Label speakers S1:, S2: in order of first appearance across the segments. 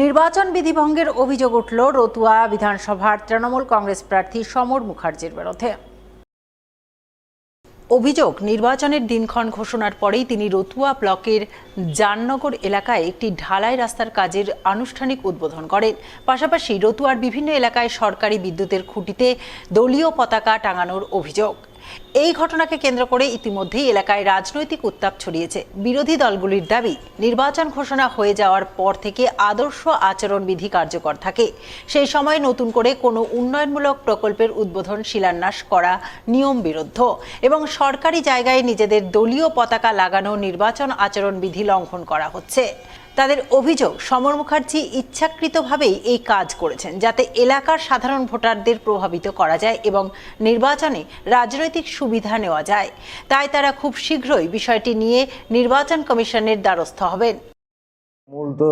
S1: নির্বাচন বিধিভঙ্গের অভিযোগ উঠল রতুয়া বিধানসভার তৃণমূল কংগ্রেস প্রার্থী সমর মুখার্জির বিরুদ্ধে। অভিযোগ, নির্বাচনের দিনক্ষণ ঘোষণার পরেই তিনি রতুয়া ব্লকের জাননগর এলাকায় একটি ঢালাই রাস্তার কাজের আনুষ্ঠানিক উদ্বোধন করেন। পাশাপাশি রতুয়ার বিভিন্ন এলাকায় সরকারি বিদ্যুতের খুঁটিতে দলীয় পতাকা টাঙানোর অভিযোগ। এই ঘটনাকে কেন্দ্র করে ইতিমধ্যেই এলাকায় রাজনৈতিক উত্তাপ ছড়িয়েছে। বিরোধী দলগুলির দাবি, নির্বাচন ঘোষণা হয়ে যাওয়ার পর থেকে আদর্শ আচরণবিধি কার্যকর থাকে। সেই সময় নতুন করে কোনো উন্নয়নমূলক প্রকল্পের উদ্বোধন শিলান্যাস করা নিয়ম বিরুদ্ধ এবং সরকারি জায়গায় নিজেদের দলীয় পতাকা লাগানো নির্বাচন আচরণবিধি লঙ্ঘন করা হচ্ছে। তাদের অভিযোগ, সমর মুখার্জি ইচ্ছাকৃতভাবেই এই কাজ করেছেন যাতে এলাকার সাধারণ ভোটারদের প্রভাবিত করা যায় এবং নির্বাচনে রাজনৈতিক সুবিধা নেওয়া যায়। তাই তারা খুব শীঘ্রই বিষয়টি নিয়ে নির্বাচন কমিশনের দ্বারস্থ হবেন।
S2: মূল তো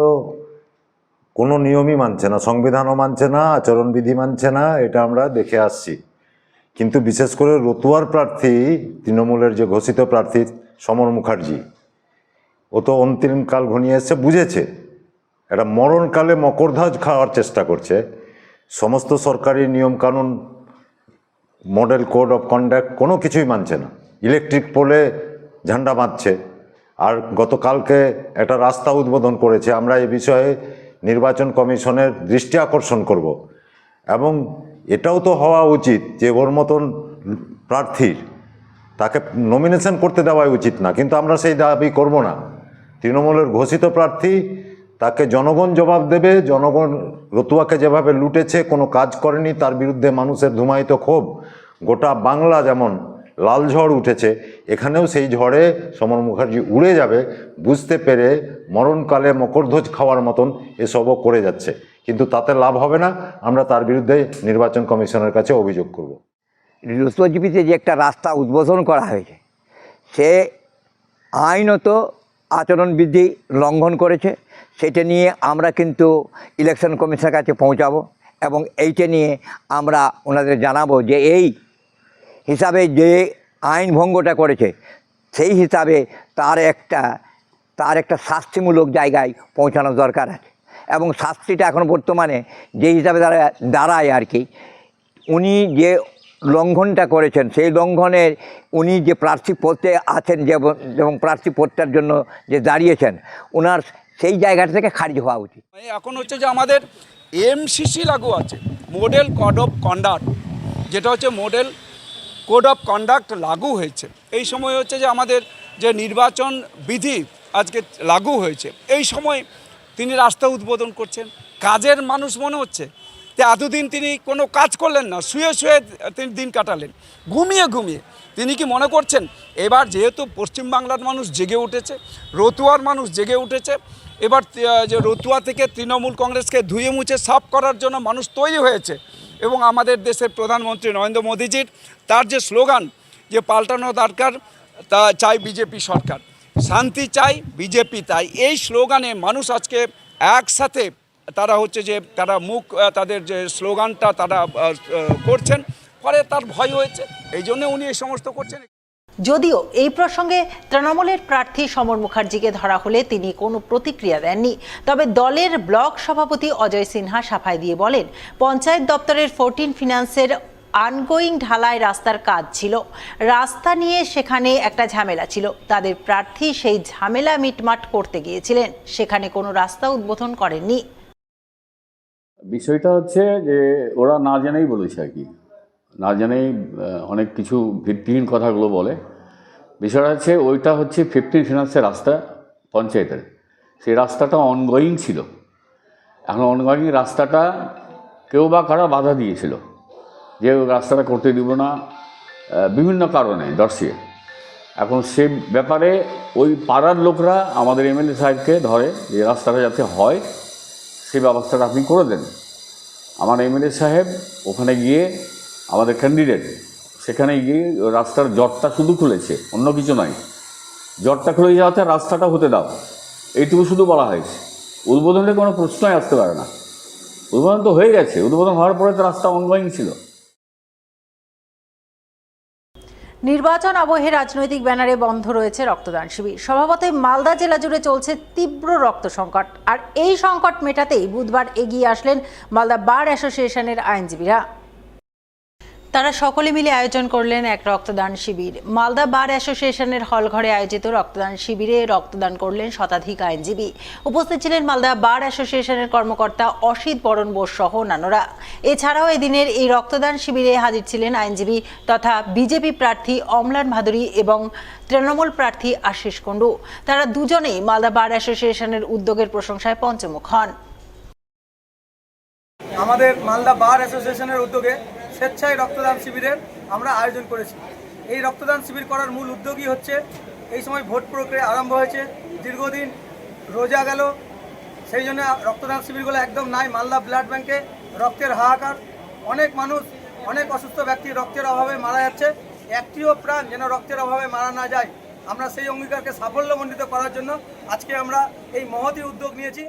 S2: কোনো নিয়মই মানছে না, সংবিধানও মানছে না, আচরণবিধি মানছে না, এটা আমরা দেখে আসছি। কিন্তু বিশেষ করে রতুয়ার প্রার্থী, তৃণমূলের যে ঘোষিত প্রার্থী সমর মুখার্জি, ও তো অন্তিমকাল ঘনিয়ে এসছে, বুঝেছে এটা মরণকালে মকরধ্বজ খাওয়ার চেষ্টা করছে। সমস্ত সরকারি নিয়মকানুন, মডেল কোড অফ কন্ডাক্ট কোনো কিছুই মানছে না। ইলেকট্রিক পোলে ঝান্ডা বাঁধছে। আর গতকালকে একটা রাস্তা উদ্বোধন করেছে। আমরা এ বিষয়ে নির্বাচন কমিশনের দৃষ্টি আকর্ষণ করব। এবং এটাও তো হওয়া উচিত যে ওর মতন প্রার্থীর তাকে নমিনেশন করতে দেওয়াই উচিত না, কিন্তু আমরা সেই দাবি করব না। তৃণমূলের ঘোষিত প্রার্থী, তাকে জনগণ জবাব দেবে। জনগণ রতুয়াকে যেভাবে লুটেছে, কোনো কাজ করেনি, তার বিরুদ্ধে মানুষের ধুমায়িত ক্ষোভ। গোটা বাংলা যেমন লাল ঝড় উঠেছে, এখানেও সেই ঝড়ে সমর মুখার্জি উড়ে যাবে বুঝতে পেরে মরণকালে মকরধ্বজ খাওয়ার মতন এসবও করে যাচ্ছে। কিন্তু তাতে লাভ হবে না। আমরা তার বিরুদ্ধে নির্বাচন কমিশনের কাছে অভিযোগ করব।
S3: রতুয়াজিপিতে যে একটা রাস্তা উদ্বোধন করা হয়েছে, সে আইনত আচরণবিধি লঙ্ঘন করেছে। সেটা নিয়ে আমরা কিন্তু ইলেকশন কমিশনের কাছে পৌঁছাবো এবং এইটা নিয়ে আমরা ওনাদের জানাবো যে এই হিসাবে যে আইন ভঙ্গটা করেছে সেই হিসাবে তার একটা শাস্তিমূলক জায়গায় পৌঁছানো দরকার আছে। এবং শাস্তিটা এখন বর্তমানে যে হিসাবে দাঁড়ায় আর কি, উনি যে লঙ্ঘনটা করেছেন সেই লঙ্ঘনের উনি যে প্রার্থী পদে আছেন এবং প্রার্থী পদটার জন্য যে দাঁড়িয়েছেন, ওনার সেই জায়গাটা থেকে খারিজ হওয়া উচিত।
S4: এখন হচ্ছে যে আমাদের এমসিসি লাগু আছে, মডেল কোড অফ কন্ডাক্ট, যেটা হচ্ছে মডেল কোড অফ কন্ডাক্ট লাগু হয়েছে। এই সময় হচ্ছে যে আমাদের যে নির্বাচন বিধি আজকে লাগু হয়েছে, এই সময় তিনি রাস্তা উদ্বোধন করছেন। কাজের মানুষ মনে হচ্ছে যে এতদিন তিনি কোনো কাজ করলেন না, শুয়ে শুয়ে তিনি দিন কাটালেন, ঘুমিয়ে ঘুমিয়ে। তিনি কি মনে করছেন এবার যেহেতু পশ্চিমবাংলার মানুষ জেগে উঠেছে, রতুয়ার মানুষ জেগে উঠেছে, এবার যে রতুয়া থেকে তৃণমূল কংগ্রেসকে ধুয়ে মুছে সাফ করার জন্য মানুষ তৈরি হয়েছে। এবং আমাদের দেশের প্রধানমন্ত্রী নরেন্দ্র মোদীজির তার যে স্লোগান যে পাল্টানো দরকার, তা চাই বিজেপি সরকার, শান্তি চাই বিজেপি তাই, এই স্লোগানে মানুষ আজকে একসাথে তারা হচ্ছে যে তাদের যে স্লোগানটা তারা করছেন, ফলে তার ভয় হয়েছে, এই জন্য উনি এই সমস্ত করছেন।
S1: যদিও এই প্রসঙ্গে তৃণমূলের প্রার্থী সমর মুখার্জিকে ধরা হলে তিনি কোনো প্রতিক্রিয়া দেননি। তবে দলের ব্লক সভাপতি অজয় সিনহা সাফাই দিয়ে বলেন, পঞ্চায়েত দপ্তরের 14 ফিন্যান্সের আনগোয়িং ঢালাই রাস্তার কাজ ছিল, রাস্তা নিয়ে সেখানে একটা ঝামেলা ছিল। তাদের প্রার্থী সেই ঝামেলা মিটমাট করতে গিয়েছিলেন, সেখানে কোনো রাস্তা উদ্বোধন করেননি।
S5: বিষয়টা হচ্ছে যে ওরা না জেনেই বলেছে আর কি, না জেনেই অনেক কিছু ভিত্তিহীন কথাগুলো বলে। বিষয়টা হচ্ছে ওইটা হচ্ছে 15 ফিন্যান্সের রাস্তা পঞ্চায়েতের, সেই রাস্তাটা অনগোয়িং ছিল। এখন অনগোয়িং রাস্তাটা কেউ বা কারা বাধা দিয়েছিল যে রাস্তাটা করতে দিব না, বিভিন্ন কারণে দর্শিয়ে। এখন সে ব্যাপারে ওই পাড়ার লোকরা আমাদের এমএলএ সাহেবকে ধরে যে রাস্তাটা যাতে হয় সেই ব্যবস্থাটা আপনি করে দেন। আমার এমএলএ সাহেব ওখানে গিয়ে, আমাদের ক্যান্ডিডেট সেখানে গিয়ে রাস্তার জটটা শুধু খুলেছে, অন্য কিছু নয়। জটটা খুলে যাওয়াতে রাস্তাটা হতে দাও, এইটুকু শুধু বলা হয়েছে। উদ্বোধনের কোনো প্রশ্নই আসতে পারে না। উদ্বোধন তো হয়ে গেছে, উদ্বোধন হওয়ার পরে তো রাস্তা অনগোয়িং ছিল।
S1: নির্বাচন আবহে রাজনৈতিক ব্যানারে বন্ধ রয়েছে রক্তদান শিবির। স্বভাবতই মালদা জেলা জুড়ে চলছে তীব্র রক্ত সংকট, আর এই সংকট মেটাতেই বুধবার এগিয়ে আসলেন মালদা বার অ্যাসোসিয়েশনের আইনজীবীরা। তারা সকলে মিলে আয়োজন করলেন এক রক্তদান শিবির। মালদা বার অ্যাসোসিয়েশনের হলঘরে আয়োজিত রক্তদান শিবিরে রক্তদান করলেন শতাধিক আইনজীবী। উপস্থিত ছিলেন মালদা বার অ্যাসোসিয়েশনের কর্মকর্তা অসিত বরণ বোস সহ অন্যান্যরা। এছাড়াও এদিনের এই রক্তদান শিবিরে হাজির ছিলেন আইনজীবী তথা বিজেপি প্রার্থী অমলান ভাদুরী এবং তৃণমূল প্রার্থী আশিস কুণ্ডু। তারা দুজনেই মালদা বার অ্যাসোসিয়েশনের উদ্যোগের প্রশংসায় পঞ্চমুখ হন।
S6: আমাদের মালদা বার অ্যাসোসিয়েশনের উদ্যোগে স্বেচ্ছায় রক্তদান শিবিরের আমরা আয়োজন করেছি। এই রক্তদান শিবির করার মূল উদ্যোগই হচ্ছে এই সময় ভোট প্রক্রিয়া আরম্ভ হয়েছে, দীর্ঘদিন রোজা গেল, সেই জন্য রক্তদান শিবিরগুলো একদম নাই। মালদা ব্লাড ব্যাংকে রক্তের হাহাকার, অনেক মানুষ, অনেক অসুস্থ ব্যক্তি রক্তের অভাবে মারা যাচ্ছে। একটিও প্রাণ যেন রক্তের অভাবে মারা না যায়, আমরা সেই অঙ্গীকারকে সাফল্যমণ্ডিত করার জন্য আজকে আমরা এই মহতী উদ্যোগ নিয়েছি।